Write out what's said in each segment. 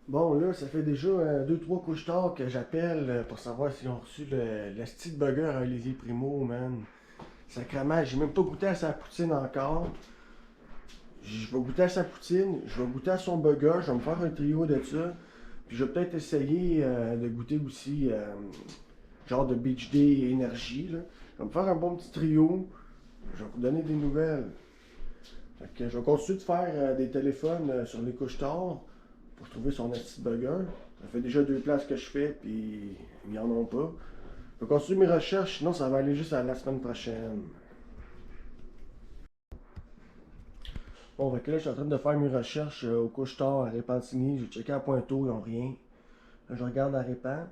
Bon, là, ça fait déjà 2-3 couches tard que j'appelle pour savoir s'ils ont reçu le style burger à Olivier Primo, man. Sacrément, j'ai même pas goûté à sa poutine encore. Je vais goûter à sa poutine, je vais goûter à son burger, je vais me faire un trio de ça. Puis je vais peut-être essayer de goûter aussi genre de Beach Day énergie, là. Je vais me faire un bon petit trio. Je vais vous donner des nouvelles. Fait que je vais continuer de faire des téléphones sur les couches tard pour trouver son petit burger. Ça fait déjà 2 places que je fais, puis ils n'en ont pas. Je vais continuer mes recherches, sinon ça va aller juste à la semaine prochaine. Bon, fait que là, je suis en train de faire mes recherches au couche-tard à Repentigny. J'ai checké à Pointeau, ils n'ont rien. Là, je regarde à Répan.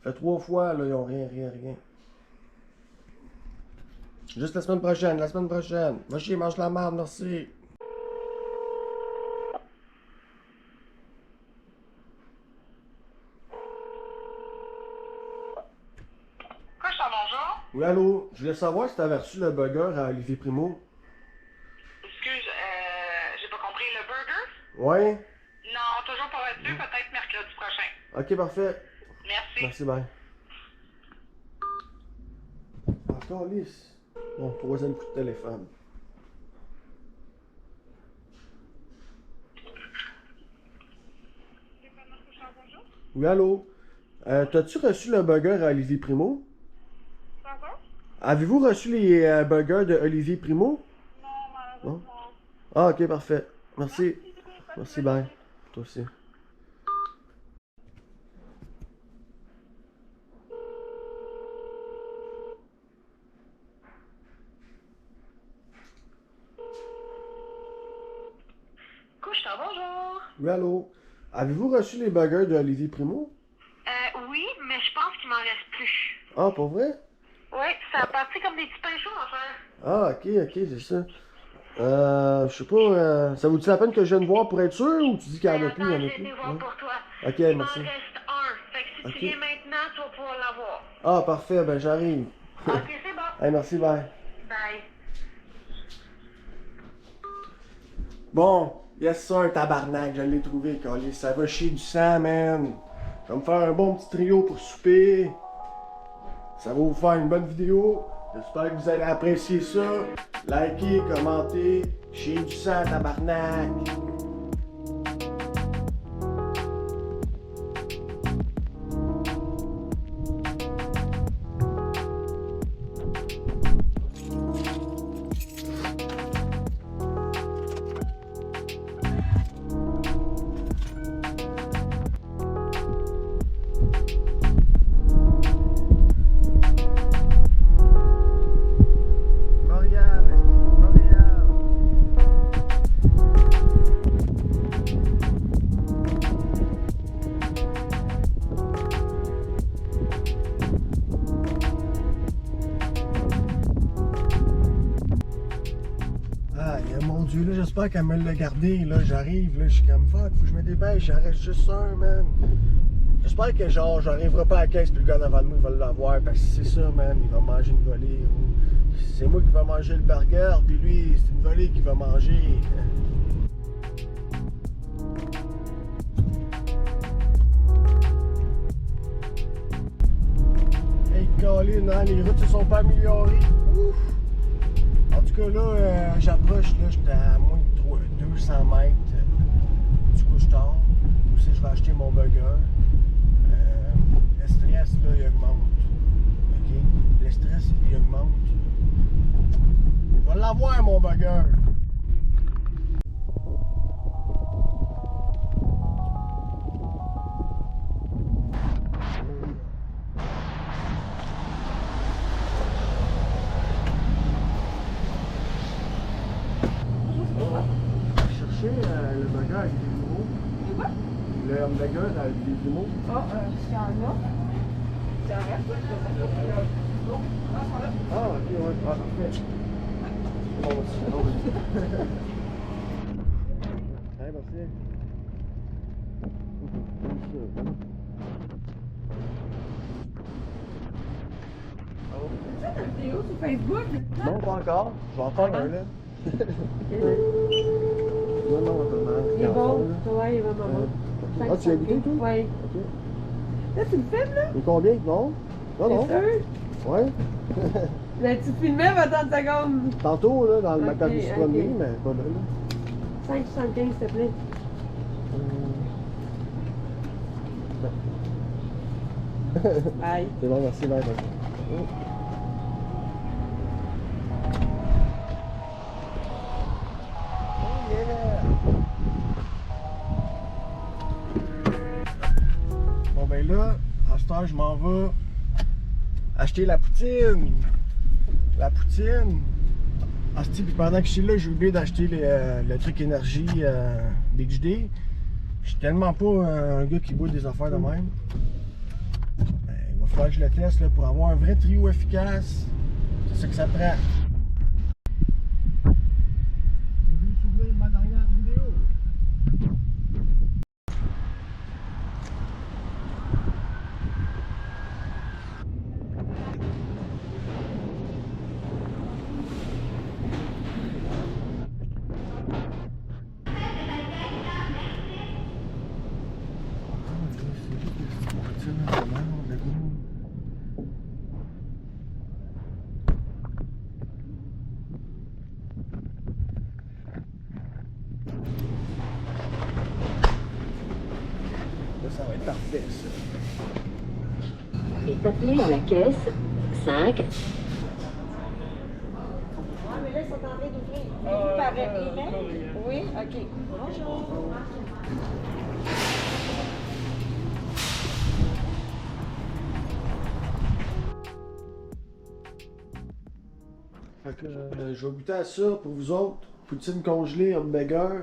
Ça fait 3 fois, là, ils n'ont rien, rien, rien. Juste la semaine prochaine, la semaine prochaine. Va chier, mange la merde, merci. Couche bonjour. Oui, allô? Je voulais savoir si t'avais reçu le burger à Olivier Primo. Excuse, j'ai pas compris. Le burger? Ouais? Non, toujours pas reçu. Peut-être mercredi prochain. Ok, parfait. Merci. Merci, bye. Encore lisse. Bon, troisième coup de téléphone. Bonjour. Oui, allô? T'as-tu reçu le burger à Olivier Primo? Pardon? Avez-vous reçu les burgers de Olivier Primo? Non, Non? malheureusement. Ah, ok, parfait. Merci. Pas de Merci, bonne bye. journée. Toi aussi. Couche bonjour. Oui, allô? Avez-vous reçu les burgers de Olivier Primo? Oui, mais je pense qu'il m'en reste plus. Ah, pour vrai? Oui, ça a parti comme des petits pains chauds, en fait. Ah, ok, c'est ça. Je sais pas, ça vous dit la peine que je vienne voir pour être sûr ou tu dis qu'il y en a plus, il y Attends, en je a vais plus? venir voir Ouais. pour toi. Ok, Il m'en merci. reste un. Fait que si Ok. tu viens maintenant, tu vas pouvoir l'avoir. Ah, parfait, ben j'arrive. Ok, c'est bon. Hey, merci, bye. Bye. Bon, yes sir, tabarnak, je l'ai trouvé, câlisse. Ça va chier du sang, man. Je vais me faire un bon petit trio pour souper. Ça va vous faire une bonne vidéo. J'espère que vous allez apprécier ça. Likez, commentez. Chier du sang, tabarnak. Montréal, Montréal. Ah, mon Dieu, là, j'espère qu'elle me l'a gardé. Là, j'arrive, là, je suis comme fuck, faut que je me dépêche, j'arrête juste un, man. J'espère que, genre, j'arriverai pas à la caisse, puis le gars devant moi, il va l'avoir, parce que c'est ça, man, il va manger une volée. C'est moi qui va manger le burger, puis lui, c'est une volée qui va manger. Hey, Colin, hein, les routes se sont pas améliorées. Ouf! En tout cas, là, j'approche, là, j'étais à moins de 200 mètres du couche-tard, où c'est que je vais acheter mon burger. Le stress, là, il augmente. OK? Le stress, il augmente. Je vais l'avoir, mon burger. Chercher le burger avec des limos. Et quoi? Le hamburger avec des limos. Ah, s'il y en a. Ça reste, Ah, ok, ouais. Ah, parfait. Bon, c'est bon. Ouais, merci. ça, ta vidéo sur Facebook? Non, pas encore. Je vais en faire un, là. Non, non, pas mal. Il est bon. Ouais, il est vraiment bon. Ah, tu l'as goûté, toi? Ouais. Ok. Là, tu me filmes, là? Et combien? Non? Non, non. T'es sûr? Ouais. Là, tu filmais, va 30 secondes. Tantôt, là, dans ma Ok, table bistronomie, ok. mais pas là. 5,75, s'il te plaît. Bye. C'est bon, merci, bye. Bon ben là, à cette heure, je m'en vais acheter la poutine. La poutine. Asti, puis pendant que je suis là, j'ai oublié d'acheter le truc énergie Beach Day. Je suis tellement pas un gars qui boit des affaires de même. Ben, il va falloir que je le teste là, pour avoir un vrai trio efficace. C'est ça que ça prend. J'ai vu vous souvenir de ma dernière vidéo. Ça va être parfait, ça. Est appelé à la caisse 5. Ouais, mais là, ils sont en train d'ouvrir. Vous par email? Oui, ok. Bonjour. Fait que je vais goûter à ça pour vous autres. Poutine congelée, hamburger.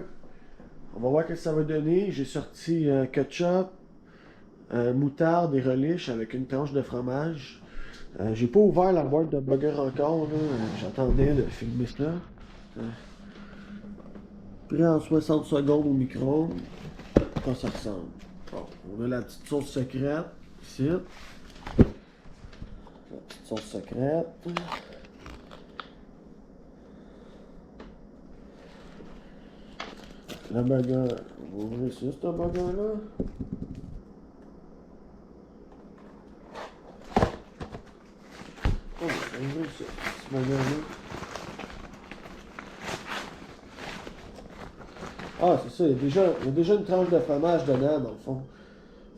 On va voir ce que ça va donner. J'ai sorti ketchup, moutarde et relish avec une tranche de fromage. J'ai pas ouvert la boîte de burger encore. J'attendais de filmer ça. Pris en 60 secondes au micro. Quand ça ressemble. Bon, on a la petite sauce secrète ici. La petite sauce secrète. Le burger, on va ouvrir ça, ce burger-là. Oh, on va ouvrir ça, ce burger-là. Ah, c'est ça, il y a déjà une tranche de fromage dedans, dans le fond.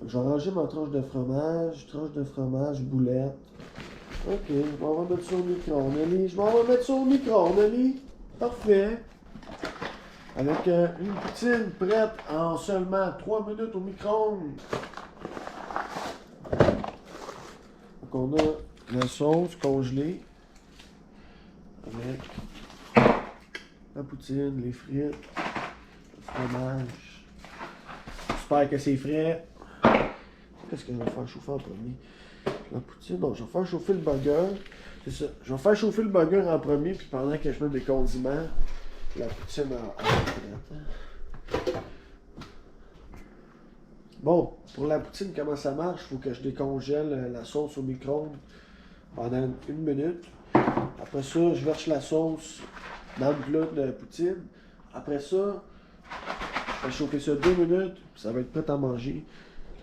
Je vais ranger ma tranche de fromage, boulette. Ok, je m'en vais mettre ça au micro-ondes, Ali. Je m'en vais mettre ça au micro-ondes, Ali. Parfait. Avec une poutine prête en seulement 3 minutes au micro-ondes. Donc on a la sauce congelée avec la poutine, les frites, le fromage. J'espère que c'est frais. Qu'est-ce que je vais faire chauffer en premier? La poutine, non, je vais faire chauffer le burger. C'est ça. Je vais faire chauffer le burger en premier, puis pendant que je mets des condiments, la poutine en prête. Bon, pour la poutine, comment ça marche? Il faut que je décongèle la sauce au micro-ondes pendant 1 minute. Après ça, je verse la sauce dans le plat de poutine. Après ça, je vais chauffer ça 2 minutes, puis ça va être prêt à manger.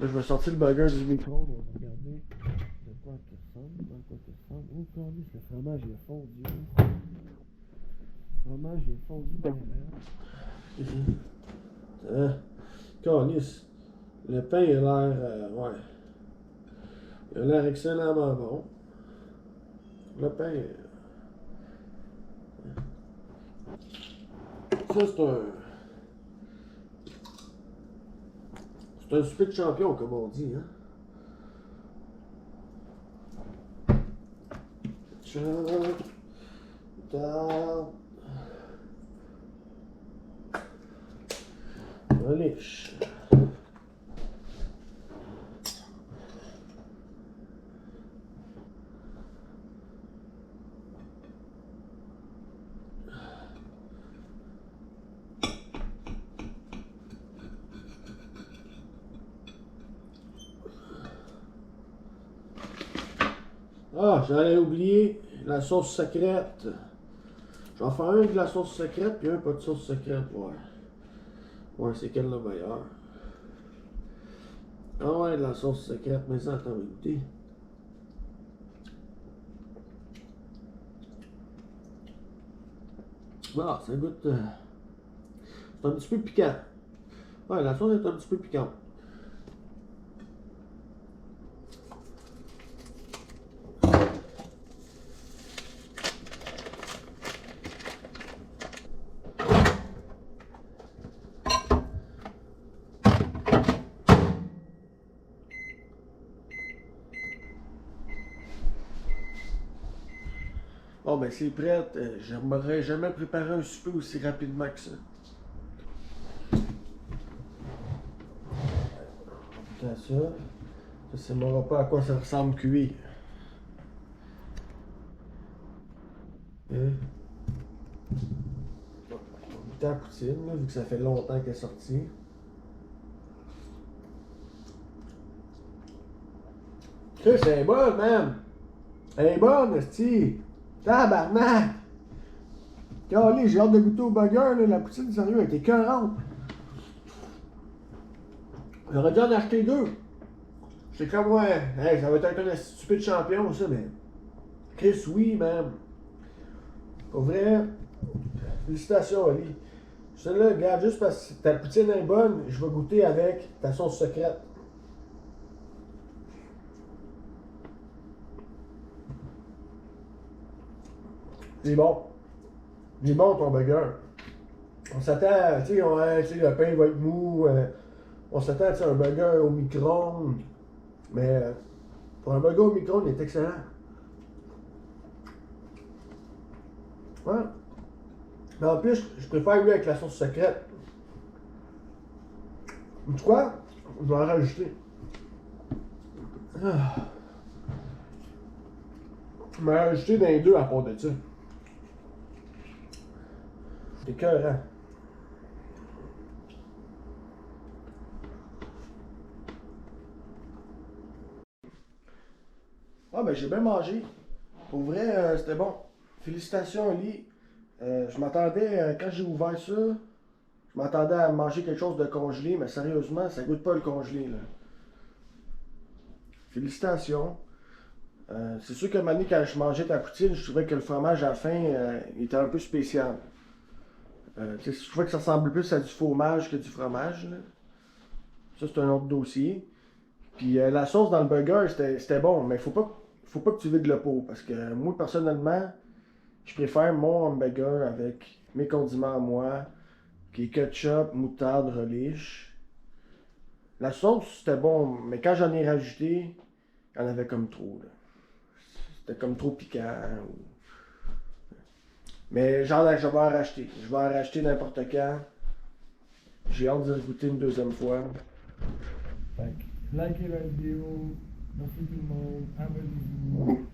Là, je vais sortir le burger du micro-ondes. On va regarder de quoi il ressemble. Oh, câlisse, le fromage est fondu. Le fromage est fondu dans l'air. Câlisse. Le pain, il a l'air... ouais. Il a l'air excellemment bon. Le pain... Ça, c'est un... C'est un souper de champion, comme on dit, hein. Relish. Ah, j'allais oublier la sauce secrète. Je vais en faire un avec la sauce secrète puis un pas de sauce secrète, ouais. Ouais, c'est quel le meilleur? Ah ouais, de la sauce secrète, mais ça, attends, goûter. Ah, ça goûte. C'est un petit peu piquant. Ouais, la sauce est un petit peu piquante. Bon, ben c'est prêt. Je m'aurais jamais préparé un souper aussi rapidement que ça. Putain, ça. Ça, c'est mon repas à quoi ça ressemble cuit. Hein? Goûter à poutine, là, vu que ça fait longtemps qu'elle est sortie. Chris, elle est bonne, man! Elle est bonne, esti! Tabarnak! Calé, j'ai hâte de goûter au burger, là, la poutine, sérieux, elle était écœurante. J'aurais dû en acheter deux. J'étais comme, ouais, hey, ça va être un stupide champion, ça, mais. Chris, oui, man. Pour vrai, félicitations, Ali. Celle-là, regarde, juste parce que ta poutine est bonne, je vais goûter avec ta sauce secrète. C'est bon. Il est bon ton burger. On s'attend, tu sais, le pain va être mou. On s'attend à un burger au micro-ondes. Mais pour un burger au micro-ondes, il est excellent. Ouais. Mais en plus, je préfère lui avec la sauce secrète. Tu quoi? Je vais en rajouter. Ah. Je vais en rajouter dans les deux à part de ça. C'est écœurant. Ah ben j'ai bien mangé. Pour vrai, c'était bon. Félicitations, Ali. Je m'attendais, quand j'ai ouvert ça, je m'attendais à manger quelque chose de congelé, mais sérieusement, ça goûte pas le congelé, là. Félicitations. C'est sûr que maintenant, quand je mangeais ta poutine, je trouvais que le fromage à la fin, il était un peu spécial. Je trouvais que ça ressemble plus à du fromage que du fromage, là. Ça, c'est un autre dossier. Puis la sauce dans le burger, c'était bon, mais faut pas que tu vides le pot. Parce que moi, personnellement, je préfère mon hamburger avec mes condiments à moi, qui est ketchup, moutarde, relish. La sauce, c'était bon, mais quand j'en ai rajouté, il y en avait comme trop, là. C'était comme trop piquant. Mais genre, je vais en racheter. Je vais en racheter n'importe quand. J'ai hâte de le goûter une deuxième fois. Likez la vidéo, merci tout le monde, abonnez-vous.